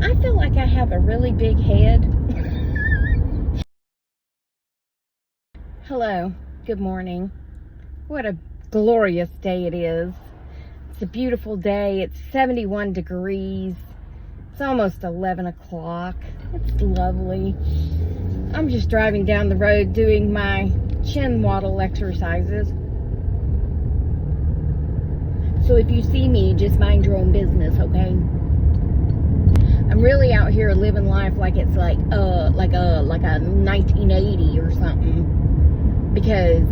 I feel like I have a really big head. Hello, good morning. What a glorious day it is. It's a beautiful day. It's 71 degrees. It's almost 11 o'clock. It's lovely. I'm just driving down the road doing my chin waddle exercises. So if you see me, just mind your own business, okay? I'm really out here living life like it's like a 1980 or something, because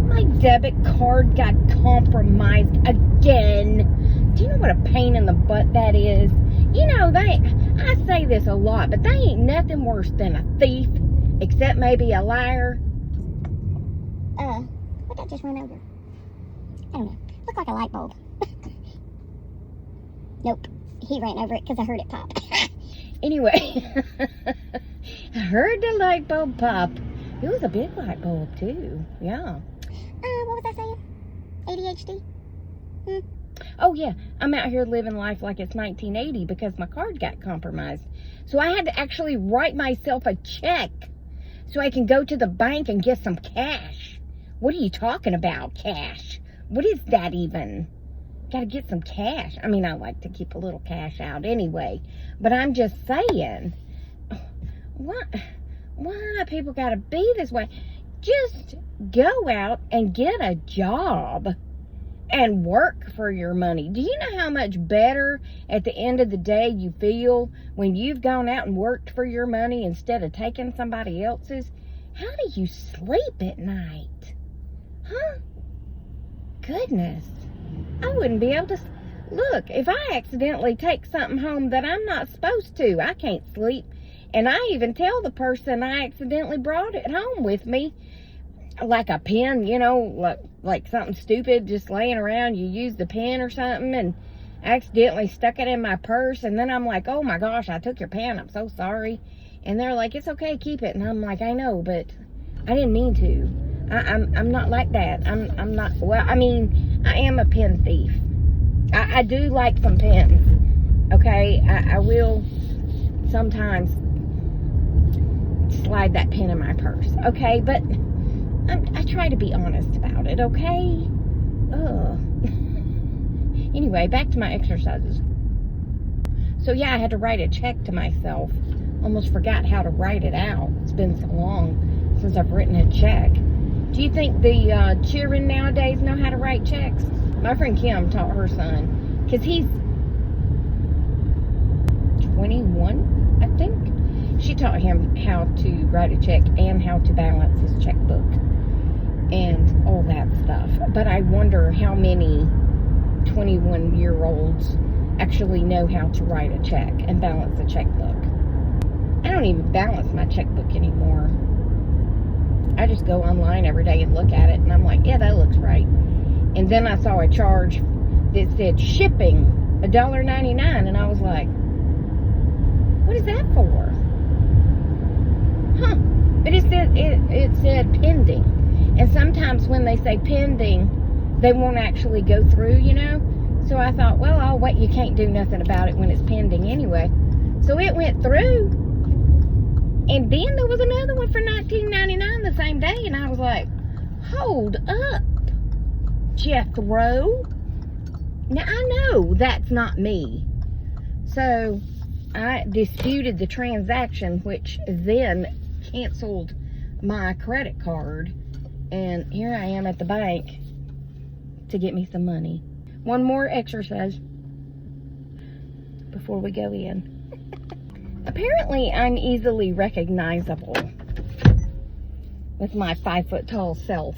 my debit card got compromised again. Do you know what a pain in the butt that is? You know, I say this a lot, but they ain't nothing worse than a thief, except maybe a liar. What that just ran over? I don't know. Looked like a light bulb. Nope. He ran over it because I heard it pop. Anyway, I heard the light bulb pop. It was a big light bulb too. Yeah. What was I saying? ADHD? Oh yeah, I'm out here living life like it's 1980 because my card got compromised. So I had to actually write myself a check so I can go to the bank and get some cash. What are you talking about, cash? What is that even? Gotta get some cash. I mean, I like to keep a little cash out anyway, but I'm just saying, why people gotta be this way? Just go out and get a job and work for your money. Do you know how much better at the end of the day you feel when you've gone out and worked for your money instead of taking somebody else's? How do you sleep at night? Huh? Goodness. I wouldn't be able to. Look, if I accidentally take something home that I'm not supposed to, I can't sleep. And I even tell the person I accidentally brought it home with me, like a pen, you know, like something stupid just laying around. You use the pen or something and accidentally stuck it in my purse. And then I'm like, oh my gosh, I took your pen. I'm so sorry. And they're like, it's okay, keep it. And I'm like, I know, but I didn't mean to. I'm not like that. I'm not, well, I mean, I am a pen thief. I do like some pens, okay? I will sometimes slide that pen in my purse, okay? But I try to be honest about it, okay? Anyway, back to my exercises. So yeah, I had to write a check to myself. Almost forgot how to write it out. It's been so long since I've written a check. Do you think the children nowadays know how to write checks? My friend Kim taught her son, because he's 21, I think. She taught him how to write a check and how to balance his checkbook and all that stuff. But I wonder how many 21-year-olds actually know how to write a check and balance a checkbook. I don't even balance my checkbook anymore. I just go online every day and look at it, and I'm like, yeah, that looks right. And then I saw a charge that said shipping, $1.99, and I was like, what is that for? Huh. But it said pending. And sometimes when they say pending, they won't actually go through, you know? So I thought, well, I'll wait. You can't do nothing about it when it's pending anyway. So it went through. And then there was another one for $19.99 the same day. And I was like, hold up, Jethro. Now, I know that's not me. So I disputed the transaction, which then canceled my credit card. And here I am at the bank to get me some money. One more exercise before we go in. Apparently, I'm easily recognizable with my 5-foot-tall self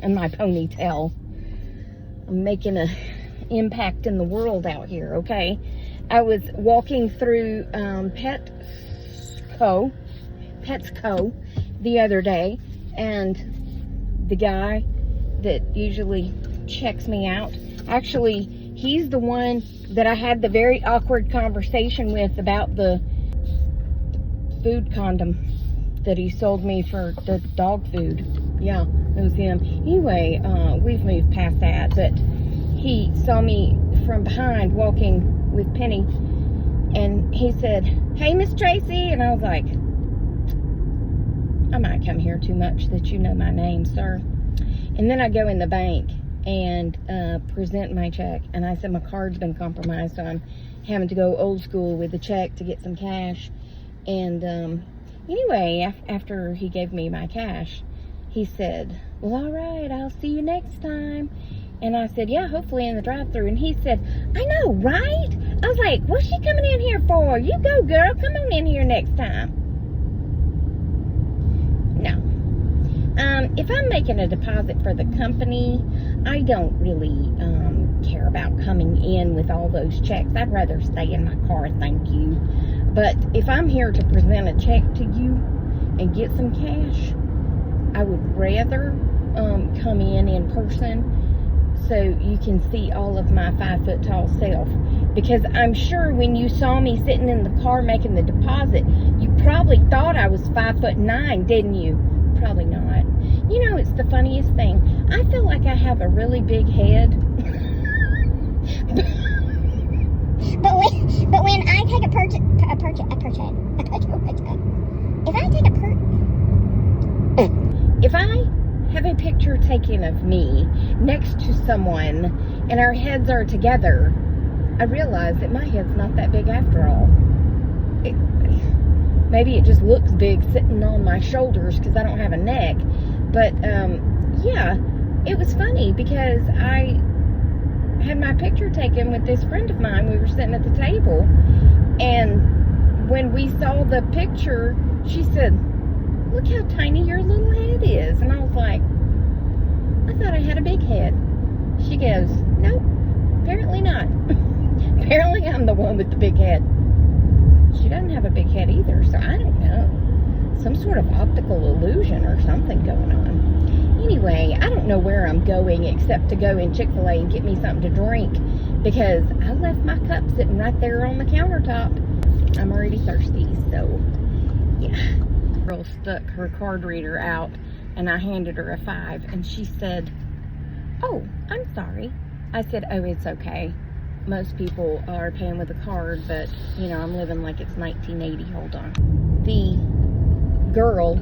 and my ponytail. I'm making an impact in the world out here, okay? I was walking through Petco the other day, and the guy that usually checks me out, actually, he's the one that I had the very awkward conversation with about the food condom that he sold me for the dog food. Yeah, it was him. Anyway, we've moved past that, but he saw me from behind walking with Penny, and he said, "Hey, Miss Tracy," and I was like, "I might come here too much that you know my name, sir." And then I go in the bank and present my check, and I said my card's been compromised, so I'm having to go old school with the check to get some cash. And anyway, after he gave me my cash, he said, "Well, all right, I'll see you next time." And I said, "Yeah, hopefully in the drive-thru." And he said, "I know, right?" I was like, "What's she coming in here for? You go, girl. Come on in here next time." No. If I'm making a deposit for the company, I don't really care about coming in with all those checks. I'd rather stay in my car, thank you. But if I'm here to present a check to you and get some cash, I would rather come in person so you can see all of my 5-foot-tall self. Because I'm sure when you saw me sitting in the car making the deposit, you probably thought I was 5'9", didn't you? Probably not. You know, it's the funniest thing. I feel like I have a really big head. But when I take if I have a picture taken of me next to someone and our heads are together, I realize that my head's not that big after all. Maybe it just looks big sitting on my shoulders because I don't have a neck. But, yeah, it was funny because I had my picture taken with this friend of mine. We were sitting at the table, and when we saw the picture, she said, "Look how tiny your little head is." And I was like, "I thought I had a big head." She goes, "Nope, apparently not." Apparently I'm the one with the big head. She doesn't have a big head either, so I don't know. Some sort of optical illusion or something going on. Anyway, I don't know where I'm going except to go in Chick-fil-A and get me something to drink because I left my cup sitting right there on the countertop. I'm already thirsty, so yeah. Girl stuck her card reader out and I handed her a 5 and she said, "Oh, I'm sorry." I said, "Oh, it's okay. Most people are paying with a card, but, you know, I'm living like it's 1980. Hold on." The girl,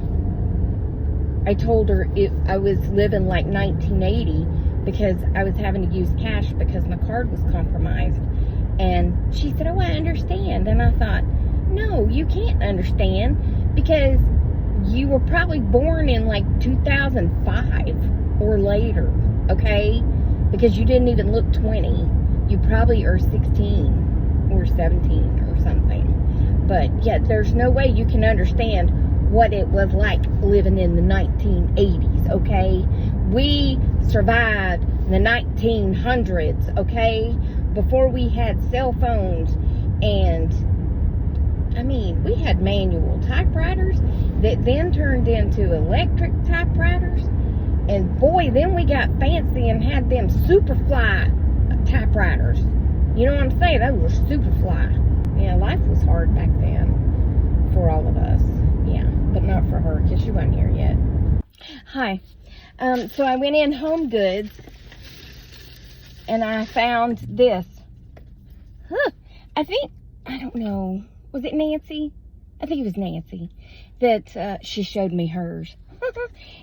I told her I was living like 1980 because I was having to use cash because my card was compromised. And she said, "Oh, I understand." And I thought, no, you can't understand because you were probably born in like 2005 or later, okay? Because you didn't even look 20. You probably are 16 or 17 or something. But yeah, there's no way you can understand what it was like living in the 1980s, okay? We survived the 1900s, okay? Before we had cell phones, and I mean, we had manual typewriters that then turned into electric typewriters. And boy, then we got fancy and had them Superfly typewriters. You know what I'm saying? Those were Superfly. Yeah, life was hard back then for all of us. Yeah, but not for her because she wasn't here yet. Hi. So I went in Home Goods and I found this. I don't know. Was it Nancy? I think it was Nancy that she showed me hers.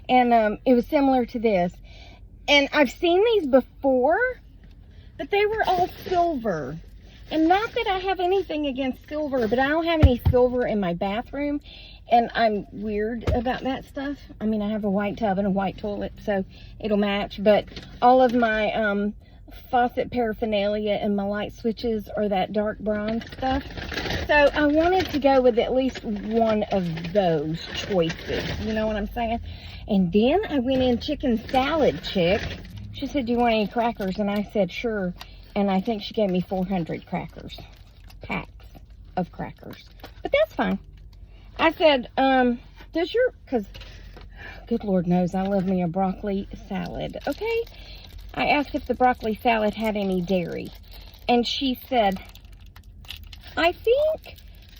And it was similar to this. And I've seen these before, but they were all silver. And not that I have anything against silver, but I don't have any silver in my bathroom. And I'm weird about that stuff. I mean, I have a white tub and a white toilet, so it'll match. But all of my faucet paraphernalia and my light switches are that dark bronze stuff. So I wanted to go with at least one of those choices. You know what I'm saying? And then I went in Chicken Salad Chick. She said, "Do you want any crackers?" And I said, "Sure." And I think she gave me 400 crackers. Packs of crackers. But that's fine. I said, because good Lord knows I love me a broccoli salad, okay? I asked if the broccoli salad had any dairy. And she said, "I think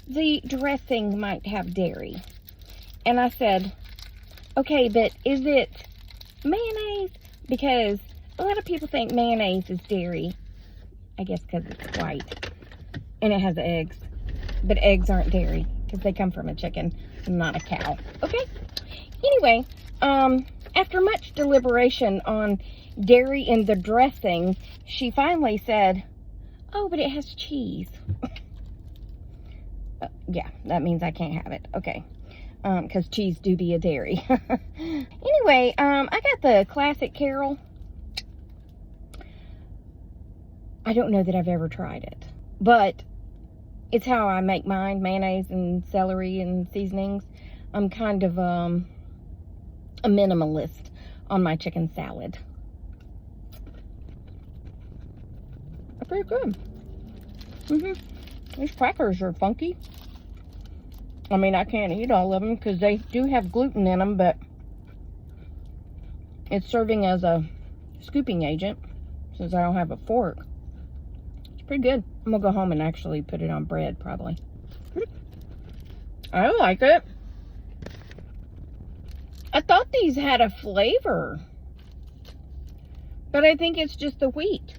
the dressing might have dairy." And I said, "Okay, but is it mayonnaise?" Because a lot of people think mayonnaise is dairy. I guess because it's white. And it has eggs. But eggs aren't dairy because they come from a chicken, not a cow. Okay? Anyway, after much deliberation on dairy in the dressing, she finally said, oh, but it has cheese. Yeah, that means I can't have it. Okay. Because cheese do be a dairy. Anyway, I got the Classic Carol. I don't know that I've ever tried it, but it's how I make mine, mayonnaise and celery and seasonings. I'm kind of a minimalist on my chicken salad. They're pretty good. These crackers are funky. I mean, I can't eat all of them because they do have gluten in them, but it's serving as a scooping agent since I don't have a fork. It's pretty good. I'm gonna go home and actually put it on bread, probably. I like it. I thought these had a flavor, but I think it's just the wheat.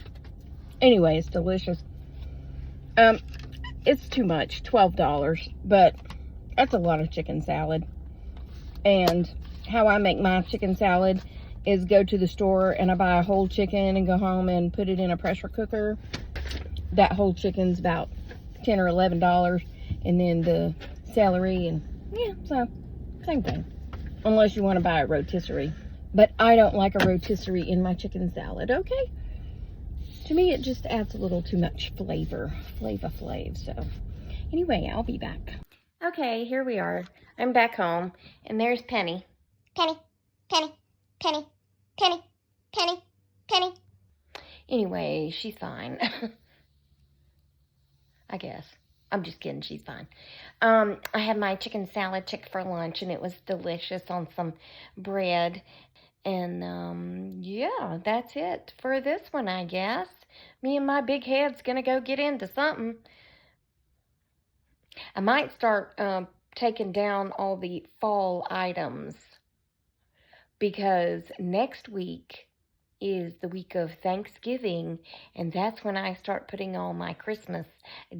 Anyway, it's delicious. It's too much, $12, but that's a lot of chicken salad. And how I make my chicken salad is go to the store and I buy a whole chicken and go home and put it in a pressure cooker. That whole chicken's about $10 or $11. And then the celery and, yeah, so same thing. Unless you want to buy a rotisserie. But I don't like a rotisserie in my chicken salad, okay? To me, it just adds a little too much flavor. Flav. So, anyway, I'll be back. Okay, here we are. I'm back home. And there's Penny. Penny. Anyway, she's fine. I guess. I'm just kidding. She's fine. I had my chicken salad for lunch, and it was delicious on some bread. And, yeah, that's it for this one, I guess. Me and my big head's going to go get into something. I might start taking down all the fall items because next week is the week of Thanksgiving, and that's when I start putting all my Christmas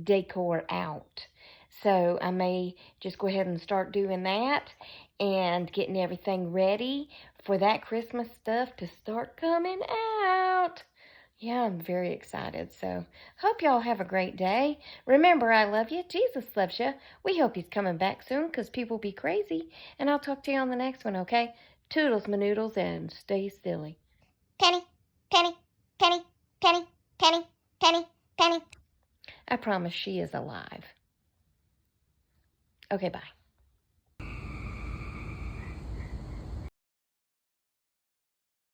decor out. So I may just go ahead and start doing that and getting everything ready for that Christmas stuff to start coming out. Yeah, I'm very excited. So hope y'all have a great day. Remember, I love you. Jesus loves you. We hope he's coming back soon because people be crazy. And I'll talk to you on the next one, okay? Toodles, my noodles, and stay silly. Penny. I promise she is alive. Okay, bye.